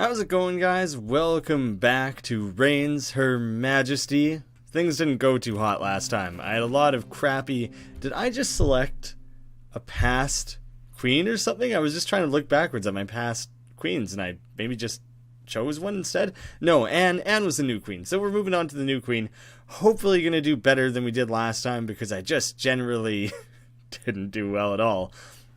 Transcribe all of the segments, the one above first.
How's it going, guys? Welcome back to Reigns Her Majesty. Things didn't go too hot last time. I had a lot of crappy... Did I just select a past queen or something? I was just trying to look backwards at my past queens, and I maybe just chose one instead? No, Anne was the new queen. So we're moving on to the new queen. Hopefully going to do better than we did last time, because I just generally didn't do well at all.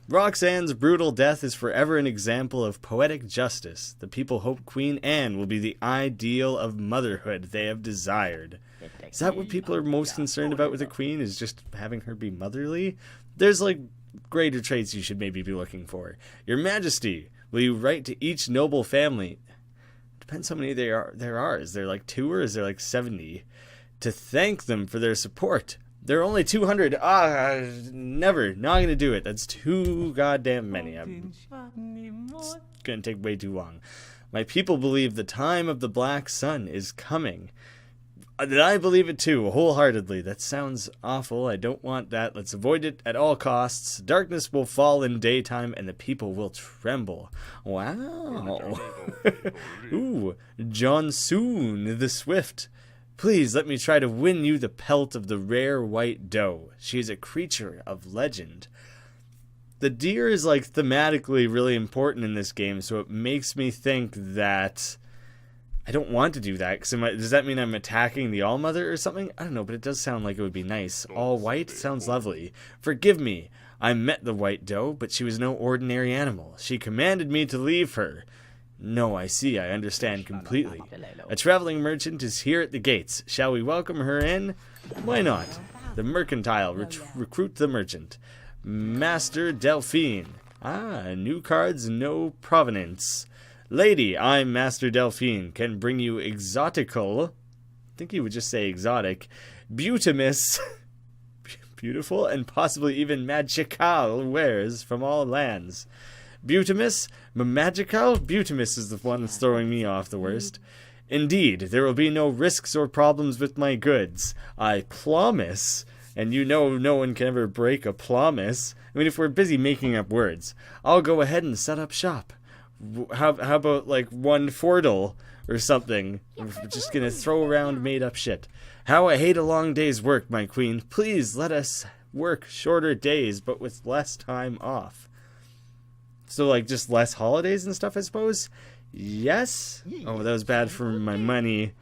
Roxanne's brutal death is forever an example of poetic justice. The people hope Queen Anne will be the ideal of motherhood they have desired. Is that what people are most concerned about with a queen, is just having her be motherly? There's like greater traits you should maybe be looking for. Your Majesty, will you write to each noble family? Depends how many there are. Is there like 2 or is there like 70? To thank them for their support. There are only 200. Never. Not going to do it. That's too goddamn many. It's going to take way too long. My people believe the time of the Black Sun is coming. And I believe it too, wholeheartedly. That sounds awful. I don't want that. Let's avoid it at all costs. Darkness will fall in daytime and the people will tremble. Wow. Ooh, Johnsoon the Swift. Please let me try to win you the pelt of the rare white doe. She is a creature of legend. The deer is like thematically really important in this game, so it makes me think that I don't want to do that. Does that mean I'm attacking the All-Mother or something? I don't know, but it does sound like it would be nice. All white sounds lovely. Forgive me. I met the white doe, but she was no ordinary animal. She commanded me to leave her. No, I see. I understand completely. A traveling merchant is here at the gates. Shall we welcome her in? Why not? The mercantile. Recruit the merchant. Master Delphine. New cards, no provenance. Lady, I'm Master Delphine. Can bring you exotical. I think you would just say exotic. Beautimus. Beautiful and possibly even magical wares from all lands. Beautimus? Magical? Beautimus is the one that's throwing me off the worst. Indeed, there will be no risks or problems with my goods. I promise. And you know no one can ever break a promise. I mean, if we're busy making up words, I'll go ahead and set up shop. How about, like, one Fordle or something? We're just gonna throw around made-up shit. How I hate a long day's work, my queen. Please let us work shorter days, but with less time off. So, like, just less holidays and stuff, I suppose? Yes? Oh, that was bad for my money.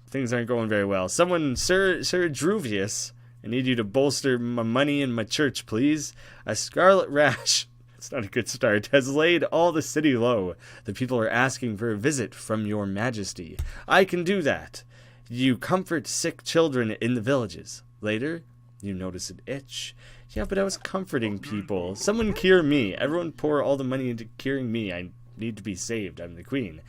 Things aren't going very well. Someone, Sir Druvius, I need you to bolster my money in my church, please. A scarlet rash, it's not a good start, has laid all the city low. The people are asking for a visit from your Majesty. I can do that. You comfort sick children in the villages. Later, you notice an itch. Yeah, but I was comforting people. Someone cure me. Everyone pour all the money into curing me. I need to be saved. I'm the queen.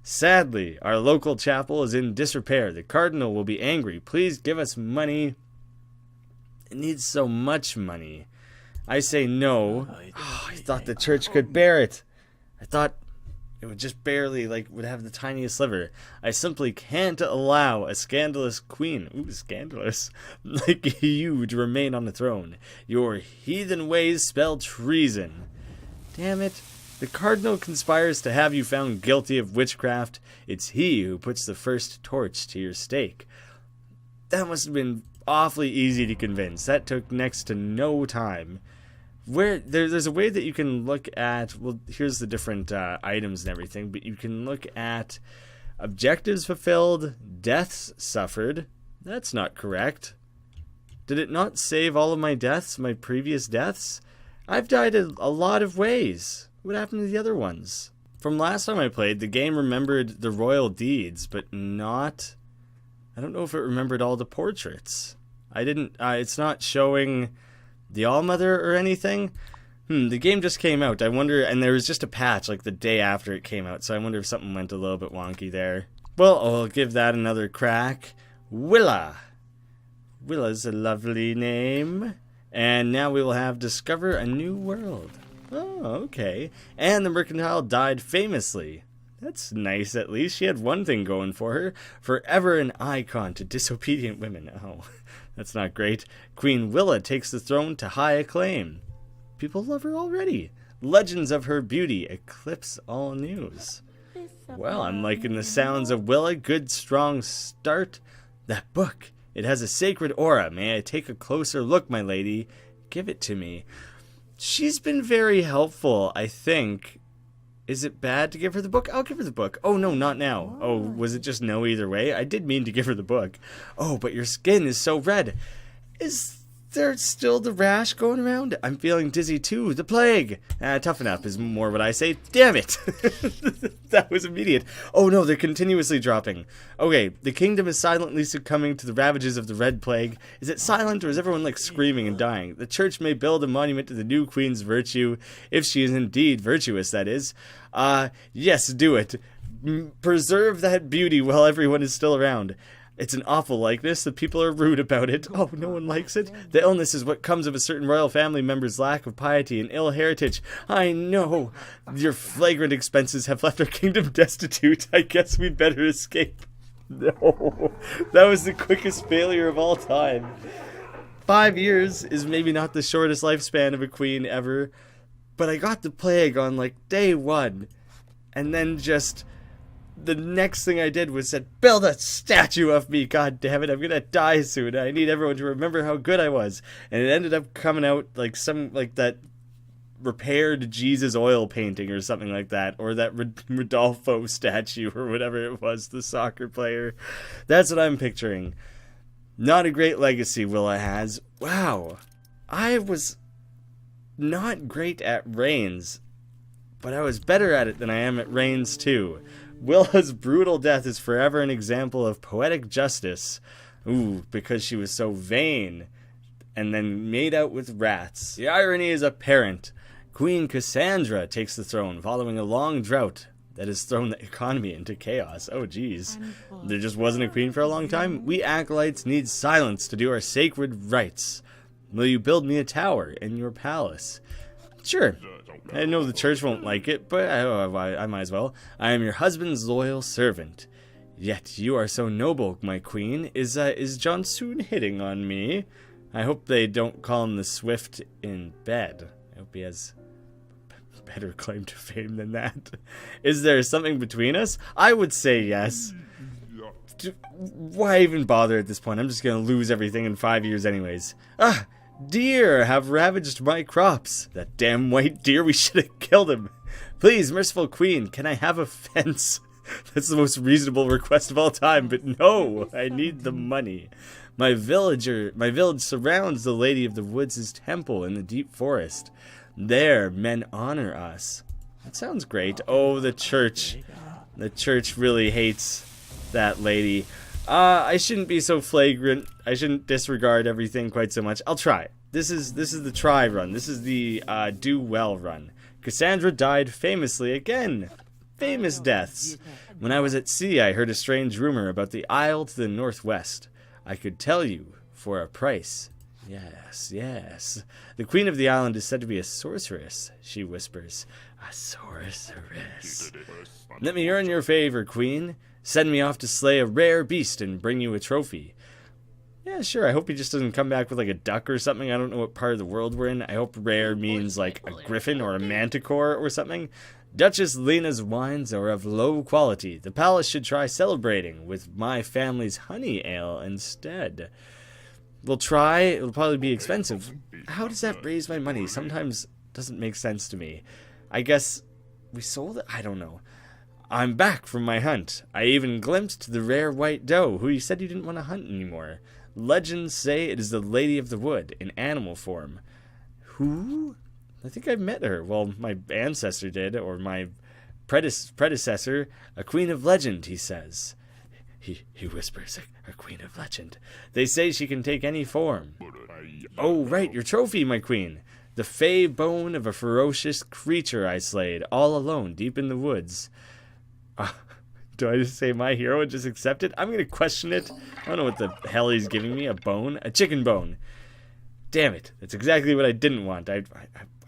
Sadly, our local chapel is in disrepair. The cardinal will be angry. Please give us money. It needs so much money. I say no. I thought the church could bear it. I thought it would just barely, would have the tiniest sliver. I simply can't allow a scandalous queen, scandalous, like you to remain on the throne. Your heathen ways spell treason. Damn it. The cardinal conspires to have you found guilty of witchcraft. It's he who puts the first torch to your stake. That must have been awfully easy to convince. That took next to no time. There's a way that you can look at, well, here's the different items and everything, but you can look at objectives fulfilled, deaths suffered. That's not correct. Did it not save all of my deaths, my previous deaths? I've died a lot of ways. What happened to the other ones? From last time I played, the game remembered the royal deeds, but not... I don't know if it remembered all the portraits. It's not showing the All-Mother or anything. The game just came out. I wonder, and there was just a patch like the day after it came out, so I wonder if something went a little bit wonky there. Well, I'll give that another crack. Willa. Willa's a lovely name. And now we will have Discover a New World. Oh, okay. And the mercantile died famously. That's nice, at least. She had one thing going for her. Forever an icon to disobedient women. Oh, that's not great. Queen Willa takes the throne to high acclaim. People love her already. Legends of her beauty eclipse all news. Well, I'm liking the sounds of Willa. Good, strong start. That book. It has a sacred aura. May I take a closer look, my lady? Give it to me. She's been very helpful, I think. Is it bad to give her the book? I'll give her the book. Oh, no, not now. Oh, was it just no either way? I did mean to give her the book. Oh, but your skin is so red. Is there still the rash going around? I'm feeling dizzy too. The plague. Toughen up is more what I say. Damn it. That was immediate. Oh no, they're continuously dropping. Okay, the kingdom is silently succumbing to the ravages of the red plague. Is it silent or is everyone like screaming and dying? The church may build a monument to the new queen's virtue, if she is indeed virtuous, that is. Yes, do it. Preserve that beauty while everyone is still around. It's an awful likeness. The people are rude about it. Oh, no one likes it. The illness is what comes of a certain royal family member's lack of piety and ill heritage. I know. Your flagrant expenses have left our kingdom destitute. I guess we'd better escape. No. That was the quickest failure of all time. 5 years is maybe not the shortest lifespan of a queen ever, but I got the plague on, like, day 1. And then just... the next thing I did was said, build a statue of me, god damn it, I'm gonna die soon. I need everyone to remember how good I was. And it ended up coming out like that repaired Jesus oil painting or something like that. Or that Rodolfo statue or whatever it was, the soccer player. That's what I'm picturing. Not a great legacy Willa has. Wow. I was not great at Reigns, but I was better at it than I am at Reigns too. Willa's brutal death is forever an example of poetic justice. Ooh, because she was so vain and then made out with rats. The irony is apparent. Queen Cassandra takes the throne following a long drought that has thrown the economy into chaos. Oh, geez. There just wasn't a queen for a long time? We acolytes need silence to do our sacred rites. Will you build me a tower in your palace? Sure. I know the church won't like it, but I might as well. I am your husband's loyal servant. Yet you are so noble, my queen. Is John soon hitting on me? I hope they don't call him the Swift in bed. I hope he has better claim to fame than that. Is there something between us? I would say yes. Why even bother at this point? I'm just gonna lose everything in 5 years anyways. Deer have ravaged my crops. That damn white deer, we should have killed him. Please, merciful queen, can I have a fence? That's the most reasonable request of all time, but no, I need the money. My village surrounds the Lady of the Woods' temple in the deep forest. There, men honor us. That sounds great. Oh, the church. The church really hates that lady. I shouldn't be so flagrant. I shouldn't disregard everything quite so much. I'll try. This is the try run. This is the do well run. Cassandra died famously again. Famous deaths. When I was at sea, I heard a strange rumor about the isle to the northwest. I could tell you for a price. Yes, yes. The queen of the island is said to be a sorceress, she whispers. A sorceress. Let me earn your favor, queen. Send me off to slay a rare beast and bring you a trophy. Yeah, sure. I hope he just doesn't come back with like a duck or something. I don't know what part of the world we're in. I hope rare means like a griffin or a manticore or something. Duchess Lena's wines are of low quality. The palace should try celebrating with my family's honey ale instead. We'll try. It'll probably be expensive. How does that raise my money? Sometimes it doesn't make sense to me. I guess we sold it? I don't know. I'm back from my hunt. I even glimpsed the rare white doe, who you said you didn't want to hunt anymore. Legends say it is the Lady of the Wood, in animal form. Who? I think I've met her. Well, my ancestor did, or my predecessor. A queen of legend, he says. He whispers, a queen of legend. They say she can take any form. Oh, right, your trophy, my queen. The fey bone of a ferocious creature I slayed, all alone, deep in the woods. Do I just say my hero and just accept it? I'm going to question it. I don't know what the hell he's giving me. A bone? A chicken bone. Damn it. That's exactly what I didn't want. I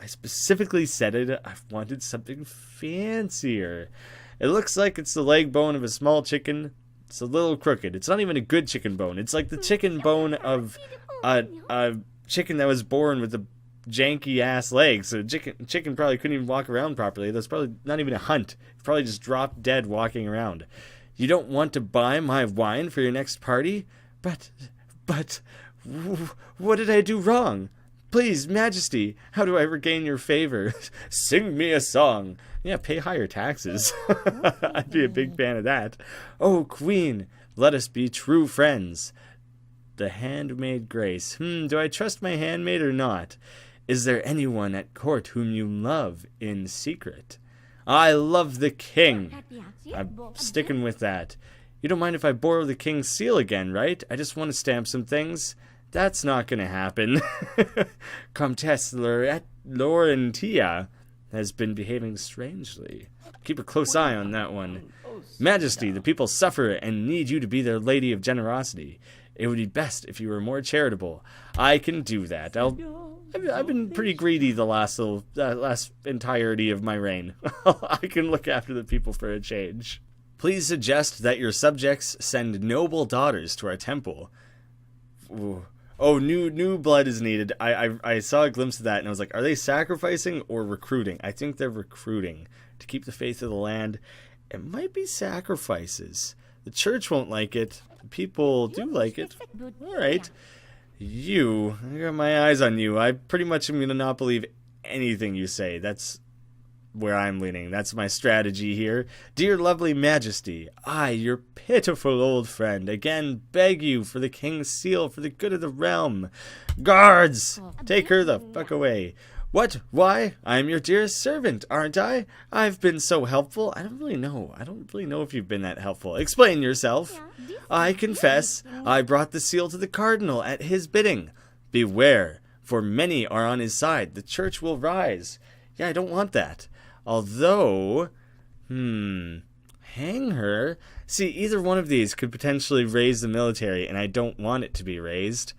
specifically said it. I wanted something fancier. It looks like it's the leg bone of a small chicken. It's a little crooked. It's not even a good chicken bone. It's like the chicken bone of a chicken that was born with a janky ass legs. So chicken probably couldn't even walk around properly. That's probably not even a hunt. Probably just dropped dead walking around. You don't want to buy my wine for your next party? But, what did I do wrong? Please, Majesty, how do I regain your favor? Sing me a song. Yeah, pay higher taxes. I'd be a big fan of that. Oh, Queen, let us be true friends. The handmaid Grace. Do I trust my handmaid or not? Is there anyone at court whom you love in secret? I love the king. I'm sticking with that. You don't mind if I borrow the king's seal again, right? I just want to stamp some things. That's not going to happen. Comtesse Laurentia has been behaving strangely. Keep a close eye on that one. Majesty, the people suffer and need you to be their lady of generosity. It would be best if you were more charitable. I can do that. I've been pretty greedy the last entirety of my reign. I can look after the people for a change. Please suggest that your subjects send noble daughters to our temple. Ooh. Oh, new blood is needed. I saw a glimpse of that, and I was like, are they sacrificing or recruiting? I think they're recruiting to keep the faith of the land. It might be sacrifices. The church won't like it. The people do like it. All right. I got my eyes on you. I pretty much am going to not believe anything you say. That's where I'm leaning. That's my strategy here. Dear lovely Majesty, I, your pitiful old friend, again beg you for the king's seal for the good of the realm. Guards, take her the fuck away. What? Why? I'm your dearest servant, aren't I? I've been so helpful. I don't really know if you've been that helpful. Explain yourself. I confess, I brought the seal to the cardinal at his bidding. Beware, for many are on his side. The church will rise. Yeah, I don't want that. Although, hang her. See, either one of these could potentially raise the military, and I don't want it to be raised.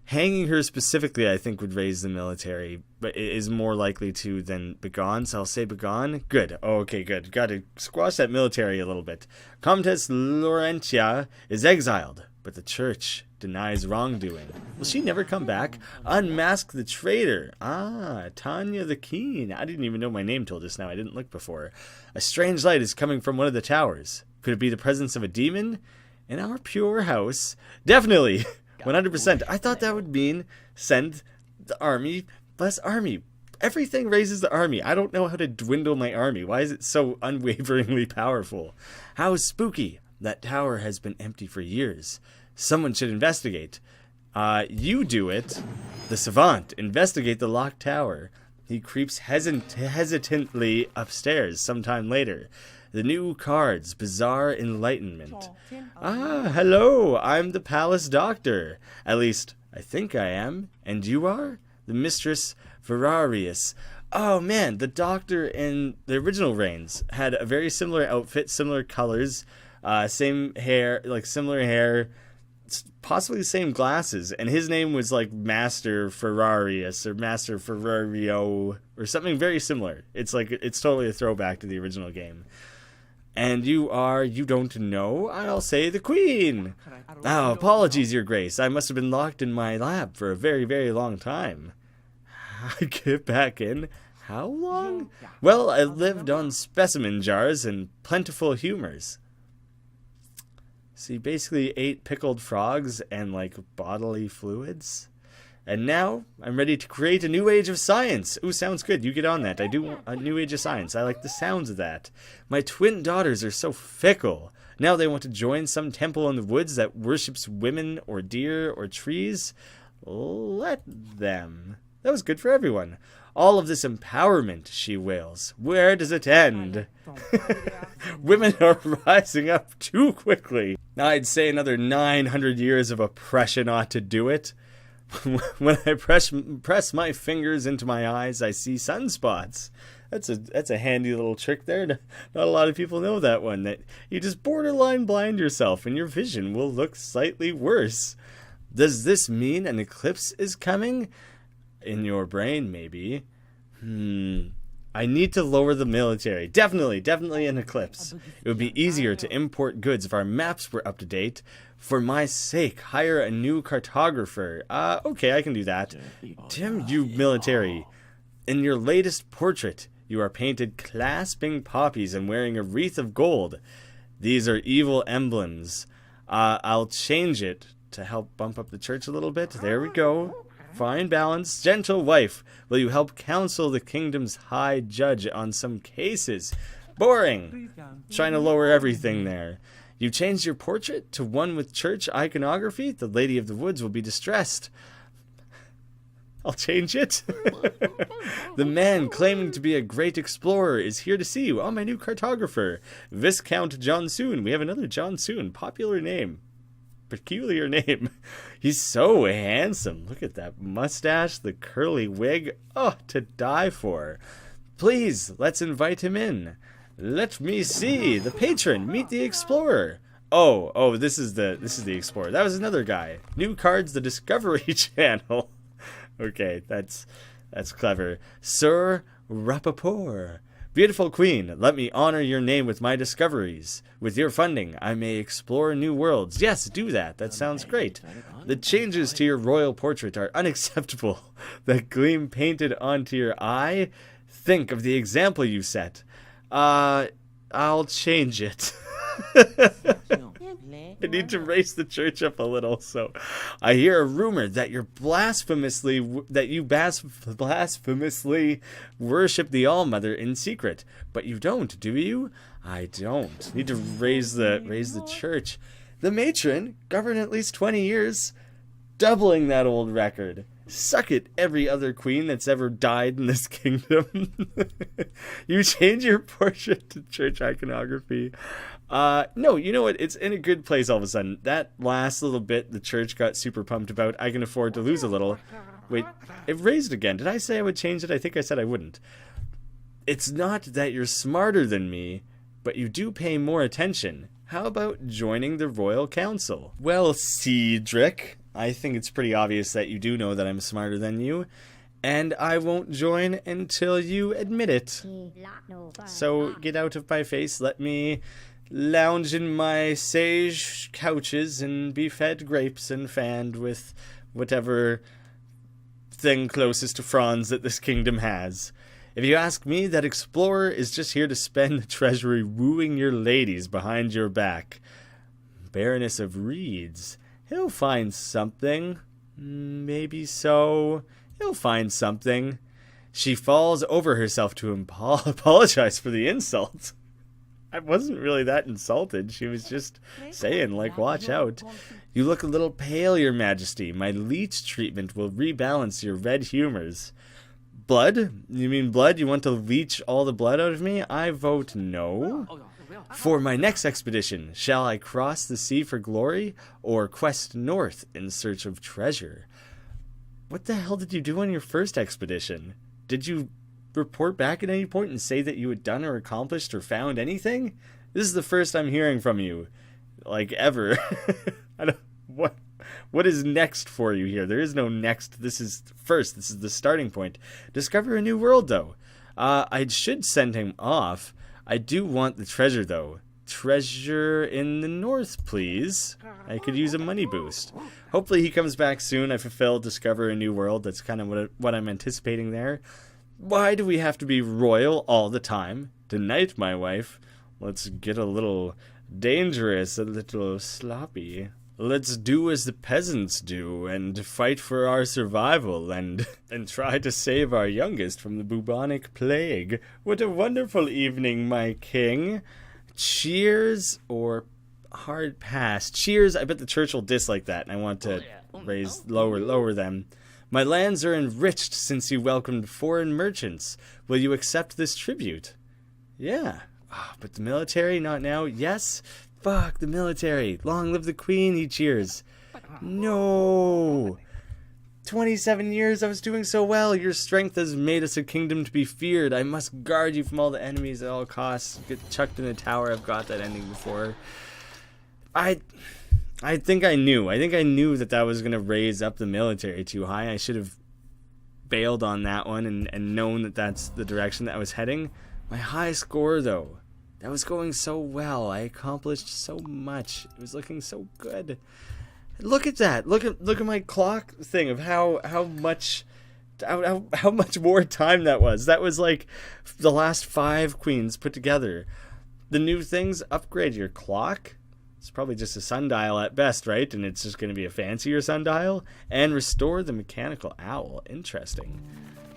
Hanging her specifically, I think, would raise the military, but it is more likely to than begone, so I'll say begone. Good. Oh, okay, good. Got to squash that military a little bit. Comtesse Laurentia is exiled, but the church denies wrongdoing. Will she never come back? Unmask the traitor. Ah, Tanya the Keen. I didn't even know my name till just now. I didn't look before. A strange light is coming from one of the towers. Could it be the presence of a demon? In our pure house? Definitely. 100%. I thought that would mean send the army, less army. Everything raises the army. I don't know how to dwindle my army. Why is it so unwaveringly powerful? How spooky. That tower has been empty for years. Someone should investigate. You do it. The savant. Investigate the locked tower. He creeps hesitantly upstairs sometime later. The new cards. Bizarre enlightenment. Ah, hello. I'm the palace doctor. At least, I think I am. And you are? The mistress Ferrarius. Oh, man. The doctor in the original Reigns had a very similar outfit, similar colors, same hair, like similar hair, possibly the same glasses, and his name was like Master Ferrarius or Master Ferrario or something very similar. It's totally a throwback to the original game. And you don't know? I'll say the Queen. Oh, apologies, Your Grace. I must have been locked in my lab for a very, very long time. I get back in. How long? Well, I lived on specimen jars and plentiful humors. So you basically ate pickled frogs and, like, bodily fluids. And now, I'm ready to create a new age of science. Ooh, sounds good. You get on that. I do want a new age of science. I like the sounds of that. My twin daughters are so fickle. Now they want to join some temple in the woods that worships women or deer or trees. Let them. That was good for everyone. All of this empowerment, she wails. Where does it end? Women are rising up too quickly. I'd say another 900 years of oppression ought to do it. When I press my fingers into my eyes, I see sunspots. That's a handy little trick there. Not a lot of people know that one. That you just borderline blind yourself and your vision will look slightly worse. Does this mean an eclipse is coming? In your brain, maybe. I need to lower the military. Definitely an eclipse. It would be easier to import goods if our maps were up to date. For my sake, hire a new cartographer. Okay, I can do that. Tim, you military. In your latest portrait, you are painted clasping poppies and wearing a wreath of gold. These are evil emblems. I'll change it to help bump up the church a little bit. There we go. Fine balance. Gentle wife, will you help counsel the kingdom's high judge on some cases? Boring. Trying to lower everything there. You changed your portrait to one with church iconography? The Lady of the Woods will be distressed. I'll change it. The man claiming to be a great explorer is here to see you. Oh, my new cartographer. Viscount Johnsoon. We have another Johnsoon. Popular name. Peculiar name. He's so handsome. Look at that mustache, the curly wig. Oh, to die for. Please, let's invite him in. Let me see. The patron. Meet the explorer. Oh, this is the explorer. That was another guy. New cards, the Discovery Channel. Okay, that's clever. Sir Rappaport. Beautiful queen, let me honor your name with my discoveries. With your funding, I may explore new worlds. Yes, do that. That sounds great. The changes to your royal portrait are unacceptable. That gleam painted onto your eye? Think of the example you set. I'll change it. I need to raise the church up a little. So, I hear a rumor that you blasphemously worship the All-Mother in secret, but you don't, do you? I don't. Need to raise the church. The matron governed at least 20 years, doubling that old record. Suck it, every other queen that's ever died in this kingdom. You change your portrait to church iconography. No, you know what? It's in a good place all of a sudden. That last little bit the church got super pumped about. I can afford to lose a little. Wait, it raised again. Did I say I would change it? I think I said I wouldn't. It's not that you're smarter than me, but you do pay more attention. How about joining the Royal Council? Well, Cedric, I think it's pretty obvious that you do know that I'm smarter than you, and I won't join until you admit it. So get out of my face, let me lounge in my sage couches and be fed grapes and fanned with whatever thing closest to fronds that this kingdom has. If you ask me, that explorer is just here to spend the treasury wooing your ladies behind your back. Baroness of Reeds. He'll find something. Maybe so. He'll find something. She falls over herself to apologize for the insult. I wasn't really that insulted. She was just saying, like, watch out. You look a little pale, Your Majesty. My leech treatment will rebalance your red humors. Blood? You mean blood? You want to leech all the blood out of me? I vote no. For my next expedition, shall I cross the sea for glory, or quest north in search of treasure? What the hell did you do on your first expedition? Did you report back at any point and say that you had done or accomplished or found anything? This is the first I'm hearing from you, like, ever. What is next for you here? There is no next. This is first. This is the starting point. Discover a new world, though. I should send him off. I do want the treasure, though. Treasure in the north, please. I could use a money boost. Hopefully he comes back soon. I fulfilled Discover a New World. That's kind of what I'm anticipating there. Why do we have to be royal all the time? Tonight, my wife, let's get a little dangerous, a little sloppy. Let's do as the peasants do, and fight for our survival, and try to save our youngest from the bubonic plague. What a wonderful evening, my king. Cheers or hard pass? Cheers. I bet the church will dislike that, and I want to lower them. My lands are enriched since you welcomed foreign merchants. Will you accept this tribute? Yeah. Oh, but the military, not now. Yes. Fuck the military. Long live the queen, he cheers. No. 27 years, I was doing so well. Your strength has made us a kingdom to be feared. I must guard you from all the enemies at all costs. Get chucked in a tower. I've got that ending before. I think I knew. I think I knew that was going to raise up the military too high. I should have bailed on that one and known that that's the direction that I was heading. My high score, though, that was going so well. I accomplished so much. It was looking so good. Look at that. Look at my clock thing of how much more time that was. That was like the last 5 queens put together. The new things upgrade your clock. It's probably just a sundial at best, right? And it's just going to be a fancier sundial. And restore the mechanical owl. Interesting.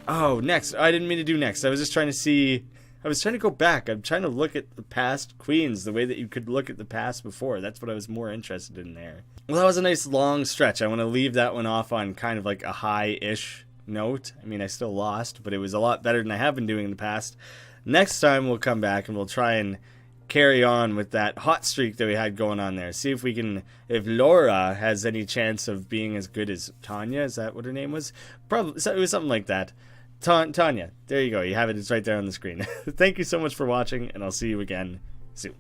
Oh, next. I didn't mean to do next. I was just trying to see. I was trying to go back. I'm trying to look at the past queens the way that you could look at the past before. That's what I was more interested in there. Well, that was a nice long stretch. I want to leave that one off on kind of like a high-ish note. I mean, I still lost, but it was a lot better than I have been doing in the past. Next time we'll come back and we'll try and carry on with that hot streak that we had going on there. See if we can, if Laura has any chance of being as good as Tanya. Is that what her name was? Probably, it was something like that. Tanya, there you go. You have it. It's right there on the screen. Thank you so much for watching, and I'll see you again soon.